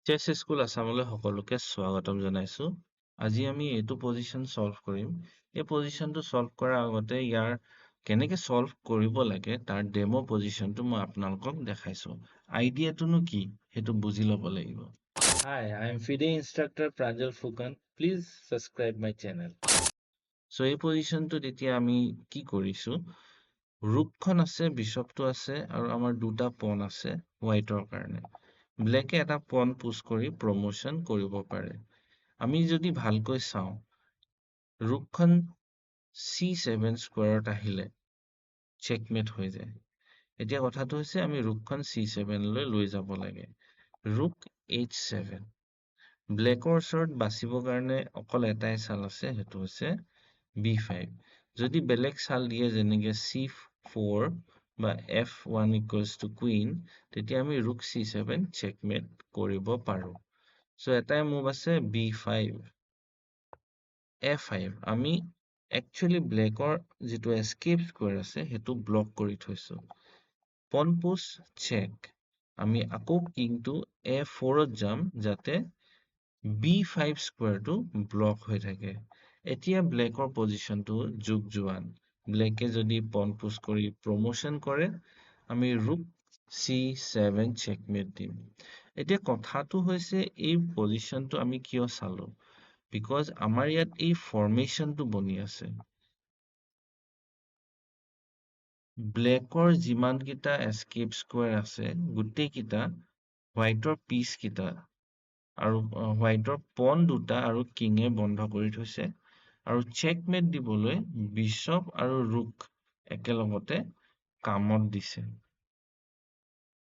চেছ school আছামলৈ সকলোকে স্বাগতম জনাইছো। আজি আমি এইটো পজিশ্যন সলভ কৰিম। এই পজিশ্যনটো সলভ কৰাৰ আগতে ইয়াৰ কেনেকে সলভ কৰিব লাগে তাৰ ডেমো পজিশ্যনটো মই আপোনালোকক দেখাইছো। আইডিয়াটোনো কি সেইটো বুজি ল'ব লাগিব। Hi, I am FIDE instructor Pranjal Fukan. Please subscribe my channel. So এই পজিশ্যনটোত এতিয়া আমি কি কৰিছো? ৰুকখন আছে, বিশ্বপটো আছে আৰু আমাৰ দুটা পন আছে হোৱাইটৰ কাৰণে। ব্লেকে এটা পন পুছ কৰি প্ৰমোশ্যন কৰিব পাৰে। আমি যদি ভালকৈ চাওঁ, ৰুকখন C7 স্কোৱাৰত আহিলে চেকমেট হৈ যায়। এতিয়া কথাটো হৈছে আমি ৰুকখন C7 লৈ যাব লাগে। ৰুক H7। ব্লেকৰ ওচৰত বাচিবৰ কাৰণে অকল এটাই চাল আছে, সেইটো হৈছে B5। যদি বেলেগ চাল দিয়ে যেনেকে C4 বা F1 ইকুৱেলছ টু কুইন, তেতিয়া আমি ৰুক C7 চেকমেট কৰিব পাৰো। সো এটাই মুভ আছে B5, A5। আমি একচুৱেলি ব্লেকৰ যিটো এস্কেপ স্কোৱাৰ আছে সেইটো ব্লক কৰি থৈছো। পন পুছ চেক। আমি আকৌ কিংটো A4ত যাম যাতে B5 স্কোৱাৰটো ব্লক হৈ থাকে। এতিয়া ব্লেকৰ পজিশ্যনটো যোগজোৱান। ব্লেকে যদি পন পুছ কৰি প্ৰমোশ্যন কৰে, আমি ৰুক C7 চেকমেট দিম। এতিয়া কথাটো হৈছে এই পজিশ্যনটো আমি কিয় চালো? বিকজ আমাৰ ইয়াত এই ফৰ্মেশ্যনটো বনি আছে। ব্লেকৰ যিমানকেইটা এস্কেপ স্কোৱাৰ আছে গোটেইকেইটা হোৱাইটৰ পিচ কেইটা আৰু হোৱাইটৰ পন দুটা আৰু কিঙে বন্ধ কৰি থৈছে আৰু চেকমেট দিবলৈ বিশ্বপ আৰু ৰুক একেলগতে কামত দিছে।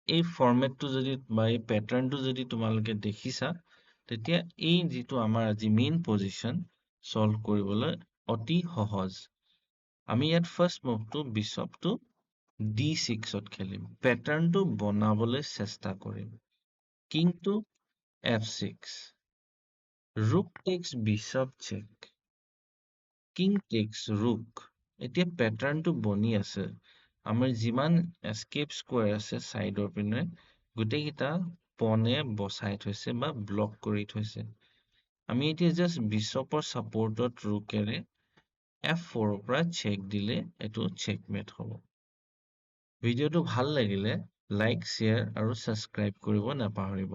এই ফৰ্মেটটো যদি বা এই পেটাৰ্ণটো যদি তোমালোকে দেখিছা, তেতিয়া এই যিটো আমাৰ আজি মেইন পজিশ্যন সলভ কৰিবলৈ অতি সহজ। আমি ইয়াত ফাৰ্ষ্ট মুভটো বিশ্বপটো D6ত খেলিম। পেটাৰ্ণটো বনাবলৈ চেষ্টা কৰিম। কিংটো F6, rook takes bishop check, king takes rook. এতিয়া পেটাৰ্ণটো বনি আছে। আমাৰ যিমান এস্কেপ স্কোৱাৰ আছে চাইডৰ পিনে গোটেইকেইটা পনে বচাই থৈছে বা ব্লক কৰি থৈছে। আমি এতিয়া জাষ্ট বিশ্বপৰ ছাপোৰ্টত ৰুকেৰে F4ৰ পৰা চেক দিলে এইটো চেকমেট হ'ব। ভিডিঅ'টো ভাল লাগিলে লাইক, শ্বেয়াৰ আৰু ছাবস্ক্ৰাইব কৰিব নাপাহৰিব।